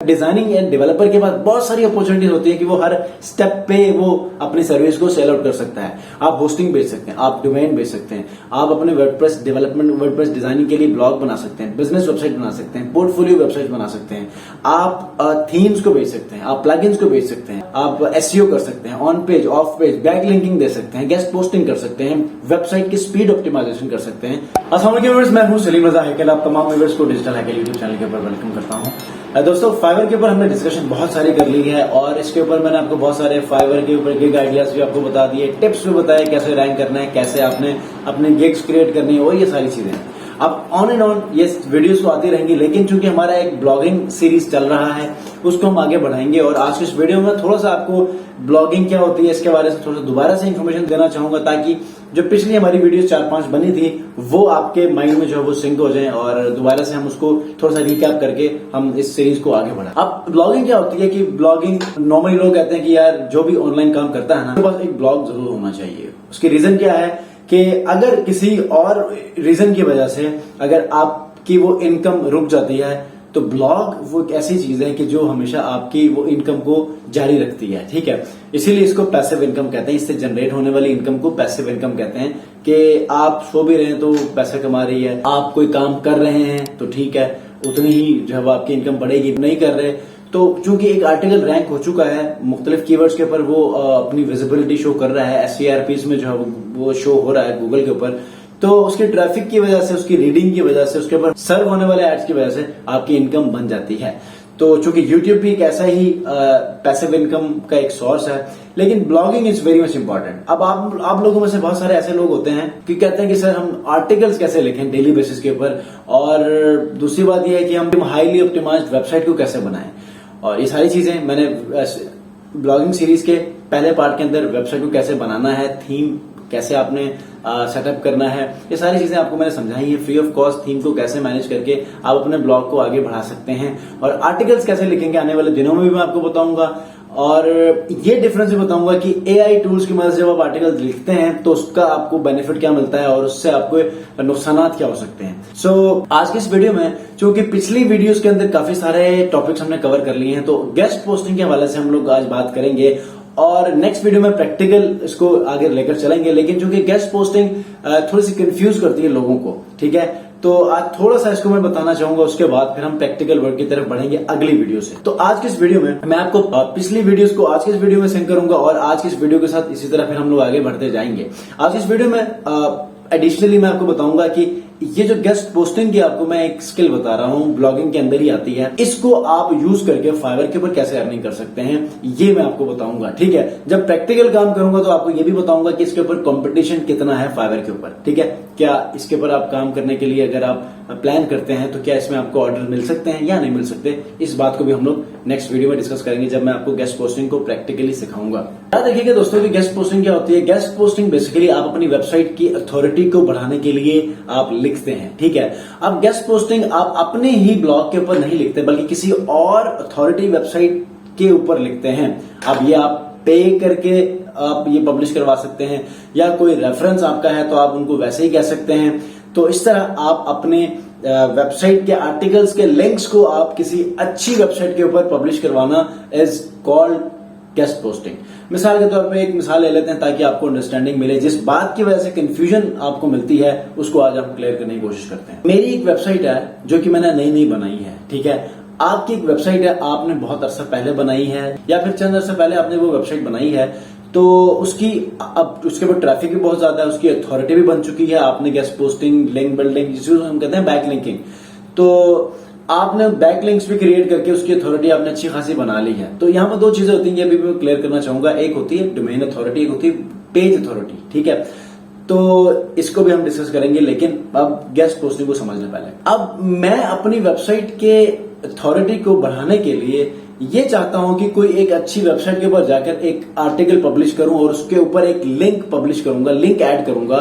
Designing end developer के पास बहुत सारी अपॉर्चुनिटी होती है कि वो हर स्टेप पे वो अपनी सर्विस को सेल आउट कर सकता है। आप होस्टिंग बेच सकते हैं, आप डोमेन बेच सकते हैं, आप अपने वर्डप्रेस डेवलपमेंट, वर्डप्रेस डिजाइनिंग के लिए ब्लॉग बना सकते हैं, बिजनेस वेबसाइट बना सकते हैं, पोर्टफोलियो वेबसाइट बना सकते हैं, आप थीम्स को बेच सकते हैं, आप प्लगइन्स को बेच सकते हैं, आप एसईओ कर सकते हैं, on page, off page, back linking दे सकते हैं, गेस्ट पोस्टिंग कर सकते हैं, वेबसाइट की स्पीड ऑप्टिमाइजेशन कर सकते हैं। अस्सलाम वालेकुम व्यूअर्स, मैं हूं सलीम रजा हैकल। आप तमाम व्यूअर्स को डिजिटल हैकल यूट्यूब चैनल के ऊपर वेलकम करता हूं। दोस्तों, फाइवर के ऊपर हमने डिस्कशन बहुत सारी कर ली है और इसके ऊपर मैंने आपको बहुत सारे फाइवर के ऊपर गिग आइडियाज भी आपको बता दिए, टिप्स भी बताए कैसे रैंक करना है, कैसे आपने अपने गिग्स क्रिएट करनी है और ये सारी चीजें। अब ऑन एंड ऑन ये वीडियोस तो आती रहेंगी, लेकिन चूंकि हमारा एक ब्लॉगिंग सीरीज चल रहा है उसको हम आगे बढ़ाएंगे और आज इस वीडियो में थोड़ा सा आपको ब्लॉगिंग क्या होती है इसके बारे में थोड़ा सा दोबारा से इन्फॉर्मेशन देना चाहूंगा, ताकि जो पिछली हमारी वीडियो 4-5 बनी थी वो आपके माइंड में जो है वो सिंक हो जाए और दोबारा से हम उसको थोड़ा सा रिकैप करके हम इस सीरीज को आगे बढ़ाएं। अब ब्लॉगिंग क्या होती है कि ब्लॉगिंग नॉर्मली लोग कहते हैं कि यार जो भी ऑनलाइन काम करता है ना, उसके पास एक ब्लॉग जरूर होना चाहिए। उसकी रीजन क्या है कि अगर किसी और रीजन की वजह से अगर आपकी वो इनकम रुक जाती है तो ब्लॉग वो एक ऐसी चीज है कि जो हमेशा आपकी वो इनकम को जारी रखती है। ठीक है, इसीलिए इसको पैसिव इनकम कहते हैं। इससे जनरेट होने वाली इनकम को पैसिव इनकम कहते हैं कि आप सो भी रहे हैं तो पैसा कमा रही है, आप कोई काम कर रहे हैं तो ठीक है उतनी ही जो है आपकी इनकम बढ़ेगी, नहीं कर रहे तो चूंकि एक आर्टिकल रैंक हो चुका है मुख्तलिफ कीवर्ड्स के ऊपर, वो अपनी विजिबिलिटी शो कर रहा है, SERPs में जो है वो शो हो रहा है गूगल के ऊपर, तो उसके ट्रैफिक की वजह से, उसकी रीडिंग की वजह से, उसके ऊपर सर्व होने वाले एड्स की वजह से आपकी इनकम बन जाती है। तो चूंकि यूट्यूब भी एक ऐसा ही पैसिव इनकम का एक सोर्स है, लेकिन blogging is very much important. अब आप लोगों में से बहुत सारे ऐसे लोग होते हैं कि कहते हैं कि सर हम आर्टिकल्स कैसे लिखें डेली बेसिस के ऊपर, और दूसरी बात यह है कि हम हाईली ऑप्टिमाइज्ड वेबसाइट को कैसे बनाएं। और ये सारी चीजें मैंने ब्लॉगिंग सीरीज के पहले पार्ट के अंदर वेबसाइट को कैसे बनाना है, थीम कैसे आपने सेटअप करना है, ये सारी चीजें आपको मैंने समझाई है। फ्री ऑफ कॉस्ट थीम को कैसे मैनेज करके आप अपने ब्लॉग को आगे बढ़ा सकते हैं, और आर्टिकल्स कैसे लिखेंगे आने वाले दिनों में भी मैं आपको बताऊंगा। और ये डिफरेंस भी बताऊंगा कि AI टूल्स की मदद से जब आप आर्टिकल लिखते हैं तो उसका आपको बेनिफिट क्या मिलता है और उससे आपको नुकसान क्या हो सकते हैं। सो आज की इस वीडियो में चूंकि पिछली वीडियोस के अंदर काफी सारे टॉपिक्स हमने कवर कर लिए हैं, तो गेस्ट पोस्टिंग के हवाले से हम लोग आज बात करेंगे और नेक्स्ट वीडियो में प्रैक्टिकल इसको आगे लेकर चलेंगे। लेकिन चूंकि गेस्ट पोस्टिंग थोड़ी सी कंफ्यूज करती है लोगों को, ठीक है, तो आज थोड़ा सा इसको मैं बताना चाहूंगा, उसके बाद फिर हम प्रैक्टिकल वर्क की तरफ बढ़ेंगे अगली वीडियो से। तो आज की इस वीडियो में मैं आपको पिछली वीडियोस को आज की इस वीडियो में सिंक करूंगा और आज की इस वीडियो के साथ इसी तरह फिर हम लोग आगे बढ़ते जाएंगे। आज की इस वीडियो में एडिशनली मैं आपको बताऊंगा कि ये जो गेस्ट पोस्टिंग की आपको मैं एक स्किल बता रहा हूं, ब्लॉगिंग के अंदर ही आती है, इसको आप यूज करके फाइवर के ऊपर कैसे अर्निंग कर सकते हैं ये मैं आपको बताऊंगा। ठीक है, जब प्रैक्टिकल काम करूंगा तो आपको ये भी बताऊंगा कि इसके ऊपर कंपटीशन कितना है फाइवर के ऊपर। ठीक है, क्या इसके ऊपर आप काम करने के लिए अगर आप प्लान करते हैं तो क्या इसमें आपको ऑर्डर मिल सकते हैं या नहीं मिल सकते, इस बात को भी हम लोग नेक्स्ट वीडियो में डिस्कस करेंगे जब मैं आपको गेस्ट पोस्टिंग को प्रैक्टिकली सिखाऊंगा। याद रखिएगा दोस्तों कि गेस्ट पोस्टिंग क्या होती है। गेस्ट पोस्टिंग बेसिकली आप अपनी वेबसाइट की अथॉरिटी को बढ़ाने के लिए आप लिखते हैं। ठीक है, अब गेस्ट पोस्टिंग आप अपने ही ब्लॉग के ऊपर नहीं लिखते बल्कि किसी और अथॉरिटी वेबसाइट के ऊपर लिखते हैं। अब ये आप पे करके आप ये पब्लिश करवा सकते हैं, या कोई रेफरेंस आपका है तो आप उनको वैसे ही कह सकते हैं। तो इस तरह आप अपने वेबसाइट के आर्टिकल्स के लिंक्स को आप किसी अच्छी वेबसाइट के ऊपर पब्लिश करवाना इज कॉल्ड गेस्ट पोस्टिंग। मिसाल के तौर पे एक मिसाल ले लेते हैं ताकि आपको अंडरस्टैंडिंग मिले। जिस बात की वजह से कंफ्यूजन आपको मिलती है उसको आज हम क्लियर करने की कोशिश करते हैं। मेरी एक वेबसाइट है जो कि मैंने नई बनाई है। ठीक है, आपकी एक वेबसाइट है, आपने बहुत अरसा पहले बनाई है या फिर चंद अरसा पहले आपने वो वेबसाइट बनाई है, तो उसकी अब उसके ऊपर ट्रैफिक भी बहुत ज्यादा है, उसकी अथॉरिटी भी बन चुकी है। आपने गेस्ट पोस्टिंग, लिंक बिल्डिंग, जिसको हम कहते हैं बैक लिंकिंग, तो आपने बैक लिंक्स भी क्रिएट करके उसकी अथॉरिटी आपने अच्छी खासी बना ली है। तो यहाँ पर दो चीजें होती हैं, अभी मैं क्लियर करना चाहूंगा। एक होती है डोमेन अथॉरिटी, एक होती है पेज अथॉरिटी। ठीक है, तो इसको भी हम डिस्कस करेंगे, लेकिन अब गेस्ट पोस्टिंग को समझने पहले अब मैं अपनी वेबसाइट के अथॉरिटी को बढ़ाने के लिए ये चाहता हूं कि कोई एक अच्छी वेबसाइट के ऊपर जाकर एक आर्टिकल पब्लिश करूं और उसके ऊपर एक लिंक पब्लिश करूंगा, लिंक ऐड करूंगा,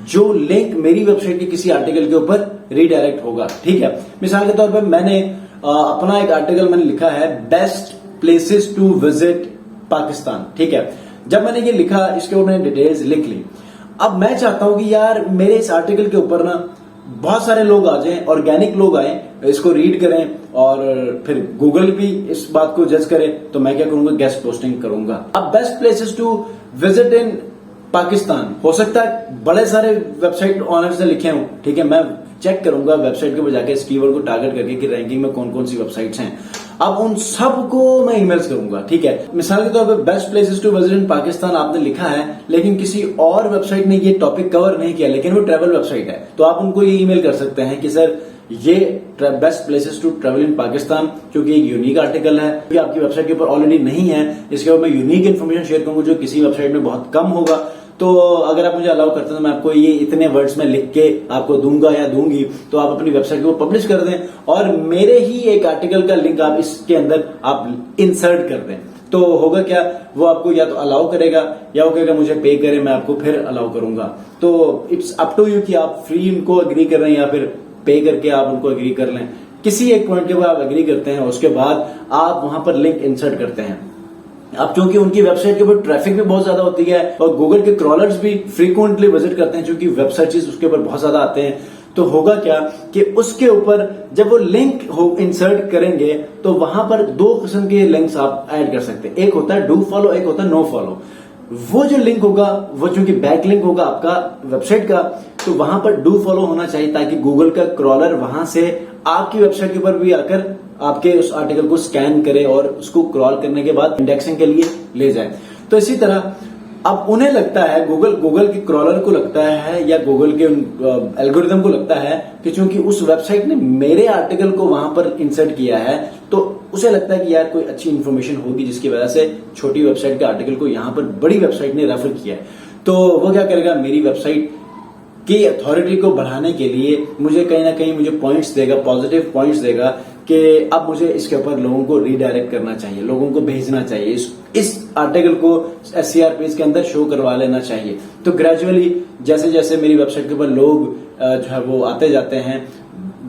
जो लिंक मेरी वेबसाइट के किसी आर्टिकल के ऊपर रीडायरेक्ट होगा। ठीक है, मिसाल के तौर पर मैंने अपना एक आर्टिकल मैंने लिखा है best places to visit Pakistan. ठीक है, जब मैंने ये लिखा, इसके ऊपर मैंने डिटेल्स लिख ली। अब मैं चाहता हूं कि यार मेरे इस आर्टिकल के ऊपर ना बहुत सारे लोग आ जाएं, ऑर्गेनिक लोग आए, इसको रीड करें और फिर गूगल भी इस बात को जज करे, तो मैं क्या करूंगा, गेस्ट पोस्टिंग करूंगा। अब best places to visit in Pakistan, हो सकता है बड़े सारे वेबसाइट ऑनर्स ने लिखे हों, ठीक है, मैं चेक करूंगा वेबसाइट के ऊपर जाके इस कीवर्ड को टारगेट करके कि रैंकिंग में कौन कौन सी वेबसाइट्स हैं। अब उन सबको मैं ईमेल्स करूंगा, ठीक है। मिसाल के तौर पे best places to visit in Pakistan आपने लिखा है, लेकिन किसी और वेबसाइट ने ये टॉपिक कवर नहीं किया, लेकिन वो ट्रैवल वेबसाइट है, तो आप उनको ये ईमेल कर सकते हैं कि सर ये best places to travel in Pakistan, क्योंकि एक यूनिक आर्टिकल है, कि आपकी वेबसाइट के ऊपर ऑलरेडी नहीं है, इसके ऊपर मैं यूनिक इन्फॉर्मेशन शेयर करूंगा जो किसी वेबसाइट में बहुत कम होगा। तो अगर आप मुझे अलाउ करते हैं तो मैं आपको ये इतने वर्ड्स में लिख के आपको दूंगा या दूंगी, तो आप अपनी वेबसाइट को पब्लिश कर दें और मेरे ही एक आर्टिकल का लिंक आप इसके अंदर आप इंसर्ट कर दें। तो होगा क्या, वो आपको या तो अलाउ करेगा या वो कहेगा मुझे पे करे, मैं आपको फिर अलाउ करूंगा। तो इट्स अप टू यू कि आप फ्री उनको अग्री कर रहे हैं या फिर पे करके आप उनको अग्री कर लें। किसी एक पॉइंट के बाद आप अग्री करते हैं, उसके बाद आप वहां पर लिंक इंसर्ट करते हैं। अब क्योंकि उनकी वेबसाइट के ऊपर ट्रैफिक भी बहुत ज्यादा होती है और गूगल के क्रॉलर्स भी फ्रीक्वेंटली विजिट करते हैं, क्योंकि वेब सर्चेस उसके ऊपर बहुत ज्यादा आते हैं, तो होगा क्या कि उसके ऊपर जब वो लिंक इंसर्ट करेंगे तो वहां पर दो किस्म के लिंक्स आप ऐड कर सकते हैं। एक होता है डू फॉलो, एक होता है नो फॉलो। वो जो लिंक होगा वो चूंकि बैक लिंक होगा आपका वेबसाइट का, तो वहां पर डू फॉलो होना चाहिए ताकि गूगल का क्रॉलर वहां से आपकी वेबसाइट के ऊपर भी आकर आपके उस आर्टिकल को स्कैन करे और उसको क्रॉल करने के बाद इंडेक्सिंग के लिए ले जाए। तो इसी तरह अब उन्हें लगता है, गूगल के क्रॉलर को लगता है या गूगल के एल्गोरिथम को लगता है कि चूंकि उस वेबसाइट ने मेरे आर्टिकल को वहां पर इंसर्ट किया है, तो उसे लगता है कि यार कोई अच्छी इन्फॉर्मेशन होगी जिसकी वजह से छोटी वेबसाइट के आर्टिकल को यहां पर बड़ी वेबसाइट ने रेफर किया है। तो वो क्या करेगा, मेरी वेबसाइट की अथॉरिटी को बढ़ाने के लिए मुझे कहीं ना कहीं मुझे पॉइंट्स देगा, पॉजिटिव पॉइंट्स देगा कि अब मुझे इसके ऊपर लोगों को रीडायरेक्ट करना चाहिए, लोगों को भेजना चाहिए, इस आर्टिकल को SER पेज के अंदर शो करवा लेना चाहिए। तो ग्रेजुअली जैसे जैसे मेरी वेबसाइट के ऊपर लोग जो है वो आते जाते हैं,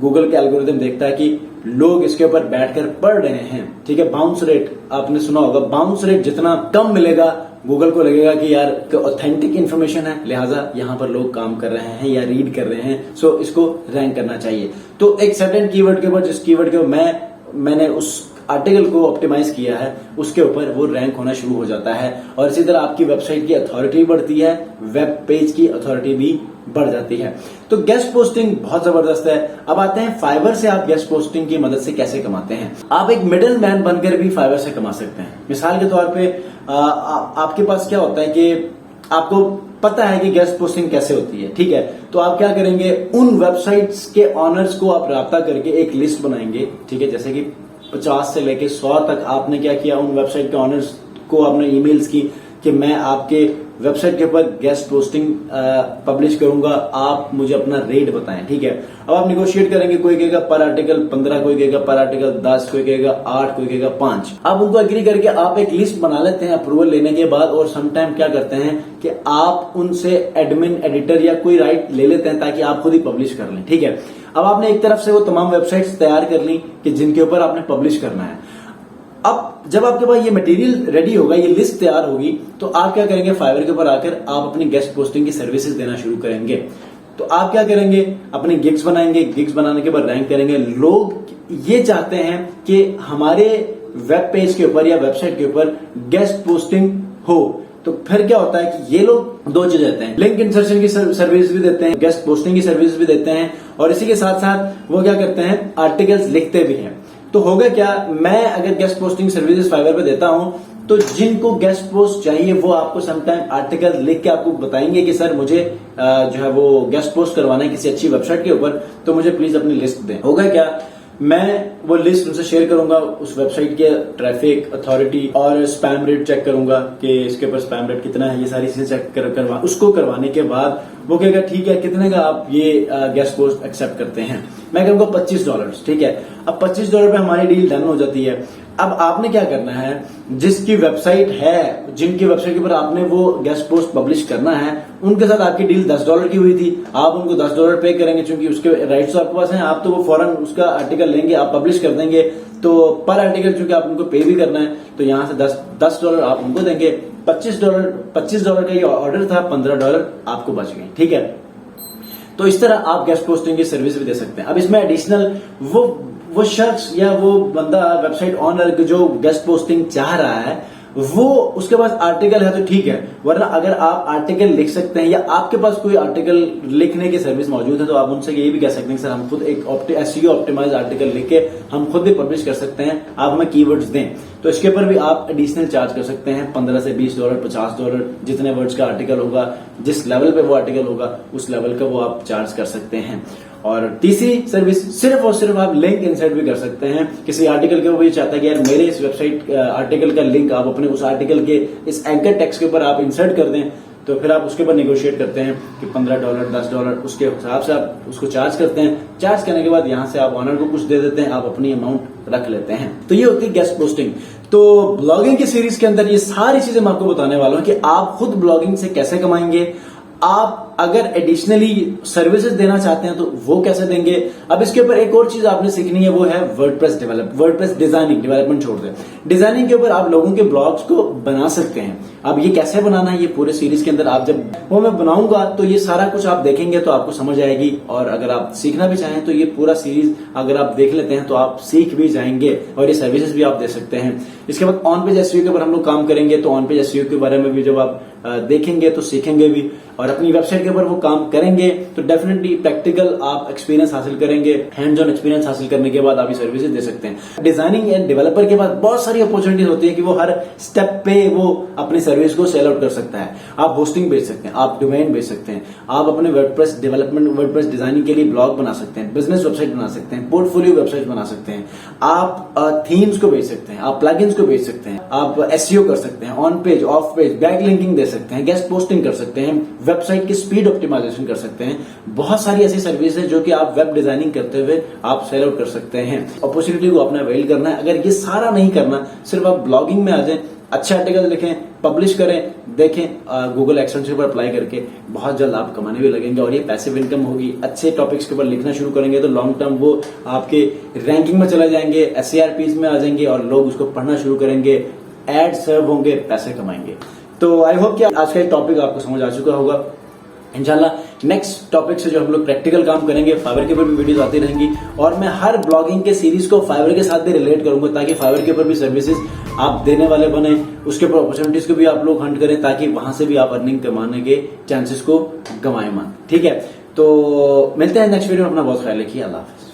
गूगल के एल्गोरिथम देखता है कि लोग इसके ऊपर बैठकर पढ़ रहे हैं, ठीक है। बाउंस रेट आपने सुना होगा, बाउंस रेट जितना कम मिलेगा गूगल को लगेगा कि यार ऑथेंटिक इन्फॉर्मेशन है, लिहाजा यहाँ पर लोग काम कर रहे हैं या रीड कर रहे हैं, सो इसको रैंक करना चाहिए। तो एक सर्टेन कीवर्ड के ऊपर, जिस कीवर्ड के ऊपर मैंने उस आर्टिकल को ऑप्टिमाइज किया है, उसके ऊपर वो रैंक होना शुरू हो जाता है और इसी तरह आपकी वेबसाइट की अथॉरिटी बढ़ती है, वेब पेज की अथॉरिटी भी बढ़ जाती है। तो गेस्ट पोस्टिंग बहुत जबरदस्त है। अब आते हैं फाइवर से आप गेस्ट पोस्टिंग की मदद से कैसे कमाते हैं। आप एक मिडिल मैन बनकर भी फाइवर से कमा सकते हैं। मिसाल के तौर पे आपके पास क्या होता है कि आपको पता है कि गेस्ट पोस्टिंग कैसे होती है, ठीक है। तो आप क्या करेंगे, उन वेबसाइट्स के ऑनर्स को आप राब्ता करके एक लिस्ट बनाएंगे, ठीक है। जैसे कि 50 से लेके 100 तक आपने क्या किया, उन वेबसाइट के ऑनर्स को आपने ईमेल्स की कि मैं आपके वेबसाइट के ऊपर गेस्ट पोस्टिंग पब्लिश करूंगा, आप मुझे अपना रेट बताएं, ठीक है। अब आप निगोशिएट करेंगे, कोई कहेगा पर आर्टिकल 15, कोई कहेगा पर आर्टिकल 10, कोई कहेगा 8, कोई कहेगा 5। अब उनको एग्री करके आप एक लिस्ट बना लेते हैं अप्रूवल लेने के बाद, और समटाइम क्या करते हैं कि आप उनसे एडमिन एडिटर या कोई राइट ले लेते हैं ताकि आप खुद ही पब्लिश कर लें, ठीक है। अब आपने एक तरफ से वो तमाम वेबसाइट्स तैयार कर ली कि जिनके ऊपर आपने पब्लिश करना है। अब जब आपके पास ये मटेरियल रेडी होगा, ये लिस्ट तैयार होगी, तो आप क्या करेंगे, फाइवर के ऊपर आकर आप अपनी गेस्ट पोस्टिंग की सर्विसेज देना शुरू करेंगे। तो आप क्या करेंगे, अपने गिग्स बनाएंगे, गिग्स बनाने के बाद रैंक करेंगे। लोग ये चाहते हैं कि हमारे वेब पेज के ऊपर या वेबसाइट के ऊपर गेस्ट पोस्टिंग हो। तो फिर क्या होता है कि ये लोग दो चीज देते हैं, लिंक इंसर्शन की सर्विस भी देते हैं, गेस्ट पोस्टिंग की सर्विस भी देते हैं, और इसी के साथ साथ वो क्या करते हैं, आर्टिकल्स लिखते भी हैं। तो होगा क्या, मैं अगर गेस्ट पोस्टिंग सर्विसेज फाइवर पे देता हूं तो जिनको गेस्ट पोस्ट चाहिए वो आपको समटाइम आर्टिकल लिख के आपको बताएंगे कि सर मुझे जो है वो गेस्ट पोस्ट करवाना है किसी अच्छी वेबसाइट के ऊपर, तो मुझे प्लीज अपनी लिस्ट दें। होगा क्या, मैं वो लिस्ट उनसे शेयर करूंगा, उस वेबसाइट के ट्रैफिक, अथॉरिटी और स्पैम रेट चेक करूंगा कि इसके ऊपर स्पैम रेट कितना है, ये सारी चीजें चेक करवा उसको करवाने के बाद वो कहेगा ठीक है, कितने का आप ये गेस्ट पोस्ट एक्सेप्ट करते हैं। मैं कहूंगा $25, ठीक है। अब $25 पे हमारी डील डन हो जाती है। अब आपने क्या करना है, जिसकी वेबसाइट है, जिनकी वेबसाइट के ऊपर आपने वो गेस्ट पोस्ट पब्लिश करना है, उनके साथ आपकी डील $10 की हुई थी, आप उनको $10 पे करेंगे, क्योंकि उसके राइट्स आपके पास हैं, आप तो वो फौरन उसका आर्टिकल लेंगे, आप पब्लिश कर देंगे। तो पर आर्टिकल चूंकि आप उनको पे भी करना है, तो यहां से $10 आप उनको देंगे। $25 का ये ऑर्डर था, $15 आपको बच गए, ठीक है। तो इस तरह आप गेस्ट पोस्टिंग की सर्विस भी दे सकते हैं। अब इसमें एडिशनल वो शख्स या वो बंदा वेबसाइट ऑनर जो गेस्ट पोस्टिंग चाह रहा है वो उसके पास आर्टिकल है तो ठीक है, वरना अगर आप आर्टिकल लिख सकते हैं या आपके पास कोई आर्टिकल लिखने की सर्विस मौजूद है तो आप उनसे ये भी कह सकते हैं सर हम खुद एक एसईओ ऑप्टिमाइज आर्टिकल लिख के हम खुद भी पब्लिश कर सकते हैं, आप हमें कीवर्ड्स दें। तो इसके ऊपर भी आप एडिशनल चार्ज कर सकते हैं, $15 से $20, $50, जितने वर्ड्स का आर्टिकल होगा, जिस लेवल पे वो आर्टिकल होगा उस लेवल का वो आप चार्ज कर सकते हैं। और तीसरी सर्विस सिर्फ और सिर्फ आप लिंक इंसर्ट भी कर सकते हैं। किसी आर्टिकल के ऊपर ये चाहता है कि यार मेरे इस वेबसाइट आर्टिकल का लिंक आप अपने उस आर्टिकल के इस एंकर टेक्स्ट के ऊपर आप इंसर्ट कर दें, तो फिर आप उसके ऊपर नेगोशिएट करते हैं कि $15, $10 उसके हिसाब से आप उसको चार्ज करते हैं। चार्ज करने के बाद यहां से आप ऑनर को कुछ दे देते हैं, आप अपनी अमाउंट रख लेते हैं। तो ये होती है गेस्ट पोस्टिंग। तो ब्लॉगिंग की सीरीज के अंदर ये सारी चीजें मैं आपको बताने वाला हूं कि आप खुद ब्लॉगिंग से कैसे कमाएंगे, आप अगर एडिशनली सर्विसेज देना चाहते हैं तो वो कैसे देंगे। अब इसके ऊपर एक और चीज आपने सीखनी है, वो है वर्डप्रेस वर्डप्रेस डिजाइनिंग। डेवलपमेंट छोड़ दें, डिजाइनिंग के ऊपर आप लोगों के ब्लॉग्स को बना सकते हैं। अब ये कैसे बनाना है, ये पूरे सीरीज के अंदर आप जब वो मैं बनाऊंगा तो ये सारा कुछ आप देखेंगे तो आपको समझ आएगी। और अगर आप सीखना भी चाहें तो ये पूरा सीरीज अगर आप देख लेते हैं तो आप सीख भी जाएंगे और ये सर्विसेज भी आप दे सकते हैं। इसके बाद ऑन पेज एसईओ के ऊपर हम लोग काम करेंगे, तो ऑन पेज एसईओ के बारे में भी जब आप देखेंगे तो सीखेंगे भी, और अपनी वेबसाइट के ऊपर वो काम करेंगे तो डेफिनेटली प्रैक्टिकल आप एक्सपीरियंस हासिल करेंगे। हैंड्स ऑन एक्सपीरियंस हासिल करने के बाद आप ये सर्विसेज दे सकते हैं। डिजाइनिंग एंड डेवलपर के बाद बहुत सारी अपॉर्चुनिटीज होती है कि वो हर स्टेप पे वो अपनी सर्विस को सेल आउट कर सकता है। आप होस्टिंग बेच सकते हैं, आप डोमेन बेच सकते हैं, आप अपने वर्डप्रेस डेवलपमेंट वर्डप्रेस डिजाइनिंग के लिए ब्लॉग बना सकते हैं, बिजनेस वेबसाइट बना सकते हैं, पोर्टफोलियो वेबसाइट बना सकते हैं, आप थीम्स को बेच सकते हैं, आप प्लगइन्स को बेच सकते हैं, आप एसईओ कर सकते हैं, on page off page back linking दे सकते हैं, गेस्ट पोस्टिंग कर सकते हैं, वेबसाइट की स्पीड ऑप्टिमाइजेशन कर सकते हैं। बहुत सारी ऐसी सर्विस है जो कि आप वेब डिजाइनिंग करते हुए आप सेल आउट कर सकते हैं। अपॉर्चुनिटी को अपना अवेल करना है। अगर ये सारा नहीं करना, सिर्फ आप ब्लॉगिंग में आ जाएं, अच्छे आर्टिकल लिखें, पब्लिश करें, देखें, गूगल एक्सेंस के ऊपर अप्लाई करके बहुत जल्द आप कमाने भी लगेंगे और ये पैसिव इनकम होगी। अच्छे टॉपिक्स के ऊपर लिखना शुरू करेंगे तो लॉन्ग टर्म वो आपके रैंकिंग में चले जाएंगे, SERPs में आ जाएंगे और लोग उसको पढ़ना शुरू करेंगे, एड सर्व होंगे, पैसे कमाएंगे। तो आई होप कि आज का टॉपिक आपको समझ आ चुका होगा। इंशाल्लाह नेक्स्ट टॉपिक से जो हम लोग प्रैक्टिकल काम करेंगे, फाइवर के ऊपर भी वीडियोस आती रहेंगी और मैं हर ब्लॉगिंग के सीरीज को फाइवर के साथ भी रिलेट करूंगा ताकि फाइवर के ऊपर भी सर्विसेज आप देने वाले बने, उसके ऊपर अपॉर्चुनिटीज को भी आप लोग हंट करें ताकि वहां से भी आप अर्निंग कमाने के चांसेस को गंवाएं मत। ठीक है, तो मिलते हैं नेक्स्ट वीडियो में। अपना बहुत ख्याल रखिए। अल्लाह हाफिज।